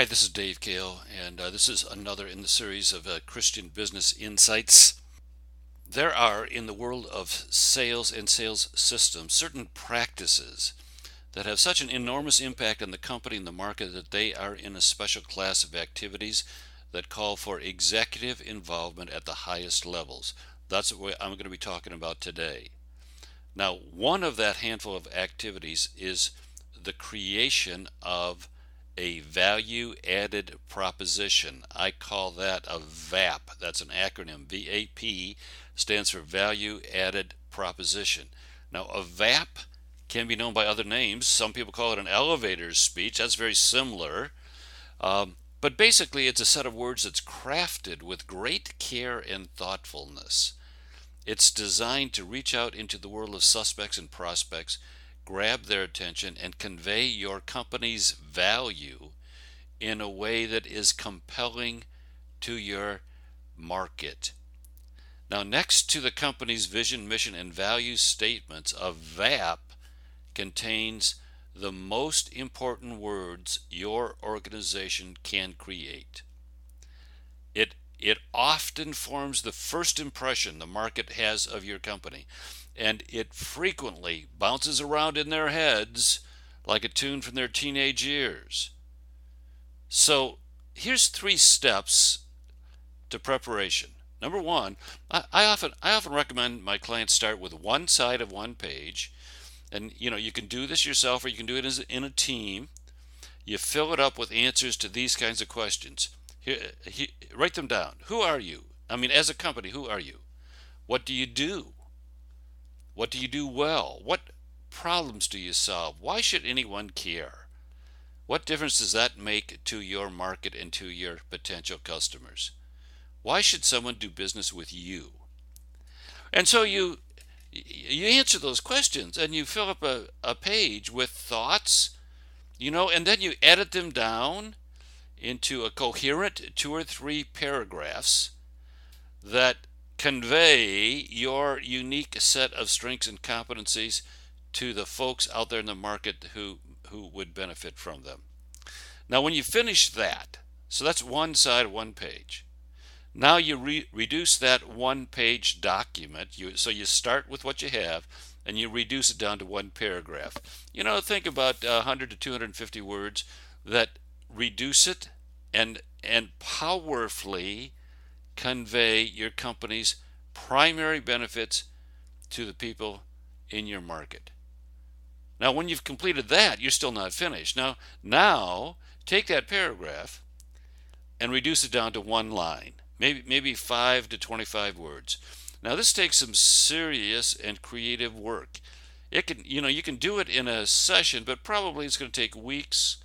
Hi, this is Dave Kahle, and this is another in the series of Christian Business Insights. There are, in the world of sales and sales systems, certain practices that have such an enormous impact on the company and the market that they are in a special class of activities that call for executive involvement at the highest levels. That's what I'm going to be talking about today. Now, one of that handful of activities is the creation of a value added proposition. I call that a VAP. That's an acronym. VAP stands for value added proposition. Now, a VAP can be known by other names. Some people call it an elevator speech. That's very similar. But basically, it's a set of words that's crafted with great care and thoughtfulness. It's designed to reach out into the world of suspects and prospects, grab their attention, and convey your company's value in a way that is compelling to your market. Now, next to the company's vision, mission, and value statements, a VAP contains the most important words your organization can create. It often forms the first impression the market has of your company, and it frequently bounces around in their heads like a tune from their teenage years. So here's 3 steps to preparation. Number one, I often recommend my clients start with one side of one page, and you can do this yourself or you can do it in a team. You fill it up with answers to these kinds of questions. Write them down. Who are you? I mean, as a company, who are you? What do you do? What do you do well? What problems do you solve? Why should anyone care? What difference does that make to your market and to your potential customers? Why should someone do business with you? And so you answer those questions and you fill up a page with thoughts, and then you edit them down into a coherent 2 or 3 paragraphs that convey your unique set of strengths and competencies to the folks out there in the market who would benefit from them. Now, when you finish that, so that's one side of one page. Now you reduce that one-page document. So you start with what you have, and you reduce it down to one paragraph. Think about 100 to 250 words that reduce it and powerfully convey your company's primary benefits to the people in your market. Now, when you've completed that, you're still not finished. Now take that paragraph and reduce it down to one line, maybe 5 to 25 words. Now, this takes some serious and creative work. You can do it in a session, but probably it's going to take weeks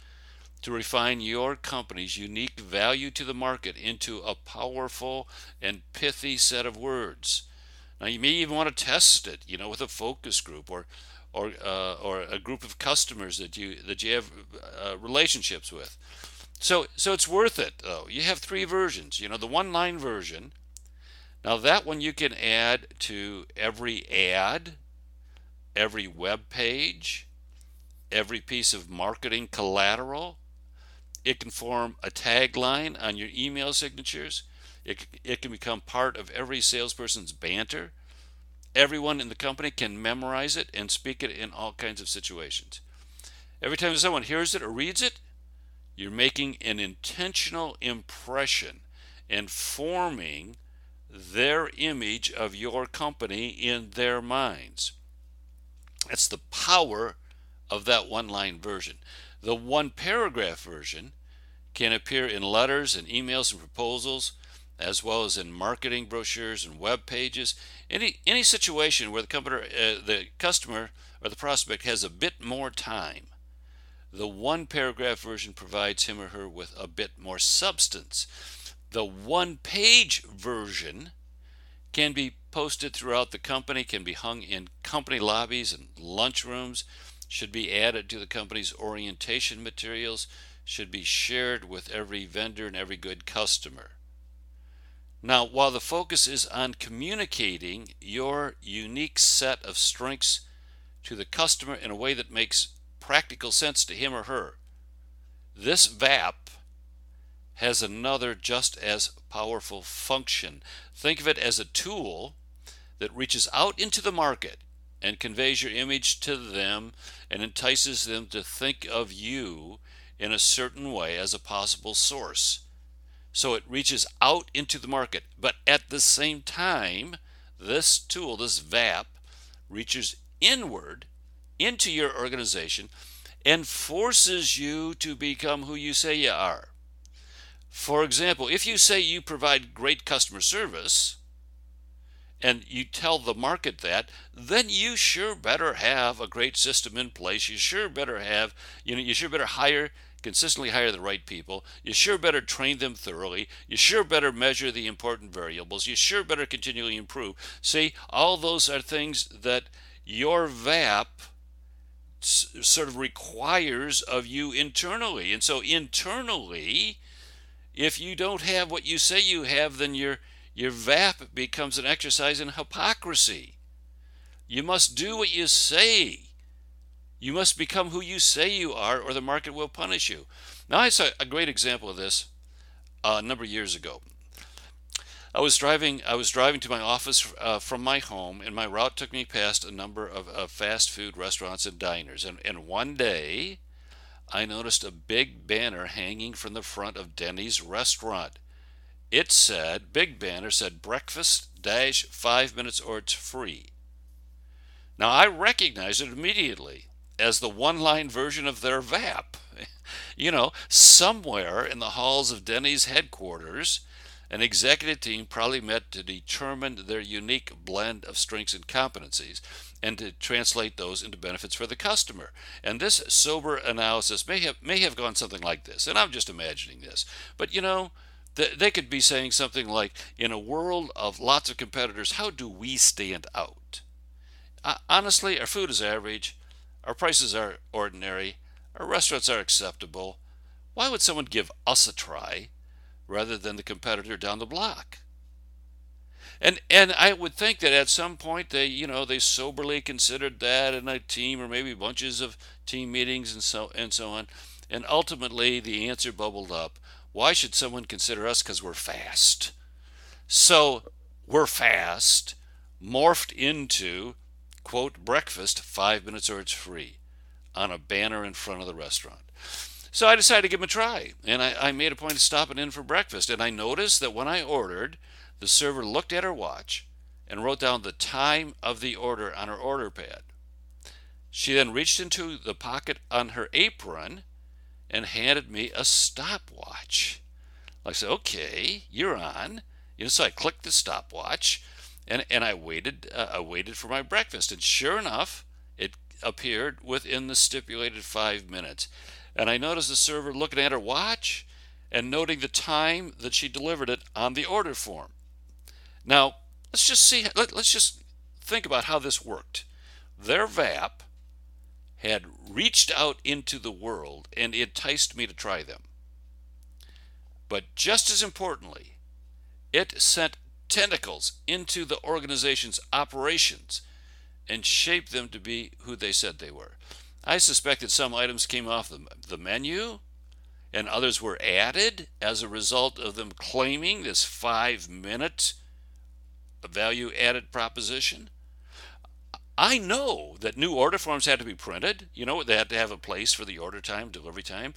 to refine your company's unique value to the market into a powerful and pithy set of words. Now, you may even want to test it, with a focus group or a group of customers that you have relationships with. So it's worth it, though. You have 3 versions. The one-line version. Now, that one you can add to every ad, every web page, every piece of marketing collateral. It can form a tagline on your email signatures. It can become part of every salesperson's banter. Everyone in the company can memorize it and speak it in all kinds of situations. Every time someone hears it or reads it, you're making an intentional impression and forming their image of your company in their minds. That's the power of that one-line version. The one-paragraph version can appear in letters and emails and proposals, as well as in marketing brochures and web pages. Any situation where the customer or the prospect has a bit more time, the one-paragraph version provides him or her with a bit more substance. The one-page version can be posted throughout the company, can be hung in company lobbies and lunchrooms, should be added to the company's orientation materials, should be shared with every vendor and every good customer. Now, while the focus is on communicating your unique set of strengths to the customer in a way that makes practical sense to him or her, this VAP has another just as powerful function. Think of it as a tool that reaches out into the market and conveys your image to them and entices them to think of you in a certain way as a possible source. So it reaches out into the market, but at the same time, this tool, this VAP, reaches inward into your organization and forces you to become who you say you are. For example, if you say you provide great customer service and you tell the market that, then you sure better have a great system in place. You sure better have, you sure better consistently hire the right people. You sure better train them thoroughly. You sure better measure the important variables. You sure better continually improve. See, all those are things that your VAP sort of requires of you internally. And so internally, if you don't have what you say you have, then your VAP becomes an exercise in hypocrisy. You must do what you say. You must become who you say you are, or the market will punish you. Now, I saw a great example of this a number of years ago. I was driving to my office from my home, and my route took me past a number of fast food restaurants and diners. And one day, I noticed a big banner hanging from the front of Denny's restaurant. It said, big banner said, breakfast dash 5 minutes or it's free. Now, I recognized it immediately as the one-line version of their VAP. Somewhere in the halls of Denny's headquarters, an executive team probably met to determine their unique blend of strengths and competencies and to translate those into benefits for the customer. And this sober analysis may have gone something like this, and I'm just imagining this. But they could be saying something like, in a world of lots of competitors, how do we stand out? Honestly, our food is average, our prices are ordinary, our restaurants are acceptable. Why would someone give us a try rather than the competitor down the block? And I would think that at some point they soberly considered that in a team, or maybe bunches of team meetings and so on. And ultimately the answer bubbled up. Why should someone consider us? Because we're fast. So we're fast morphed into, quote, breakfast 5 minutes or it's free on a banner in front of the restaurant. So I decided to give them a try, and I made a point of stopping in for breakfast. And I noticed that when I ordered, the server looked at her watch and wrote down the time of the order on her order pad. She then reached into the pocket on her apron and handed me a stopwatch. I said, okay, you're on. So I clicked the stopwatch, and I waited for my breakfast. And sure enough, it appeared within the stipulated 5 minutes. And I noticed the server looking at her watch and noting the time that she delivered it on the order form. Now, let's just think about how this worked. Their VAP had reached out into the world and enticed me to try them. But just as importantly, it sent tentacles into the organization's operations and shaped them to be who they said they were. I suspect that some items came off the menu and others were added as a result of them claiming this 5-minute value added proposition. I know that new order forms had to be printed. They had to have a place for the order time, delivery time.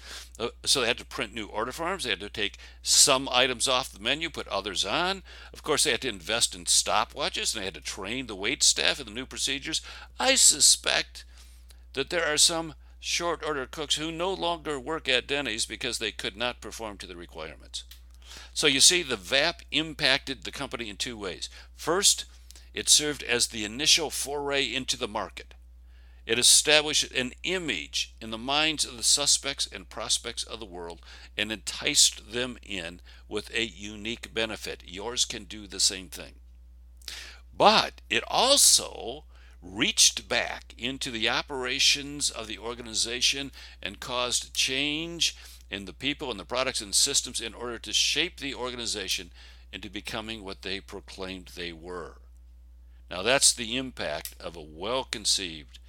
So they had to print new order forms. They had to take some items off the menu, put others on. Of course, they had to invest in stopwatches, and they had to train the wait staff in the new procedures. I suspect that there are some short order cooks who no longer work at Denny's because they could not perform to the requirements. So you see, the VAP impacted the company in two ways. First, it served as the initial foray into the market. It established an image in the minds of the suspects and prospects of the world and enticed them in with a unique benefit. Yours can do the same thing. But it also reached back into the operations of the organization and caused change in the people and the products and systems in order to shape the organization into becoming what they proclaimed they were. Now, that's the impact of a well-conceived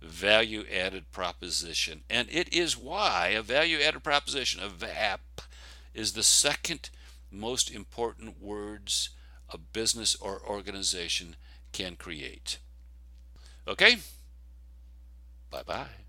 value-added proposition. And it is why a value-added proposition, a VAP, is the second most important words a business or organization can create. Okay? Bye bye.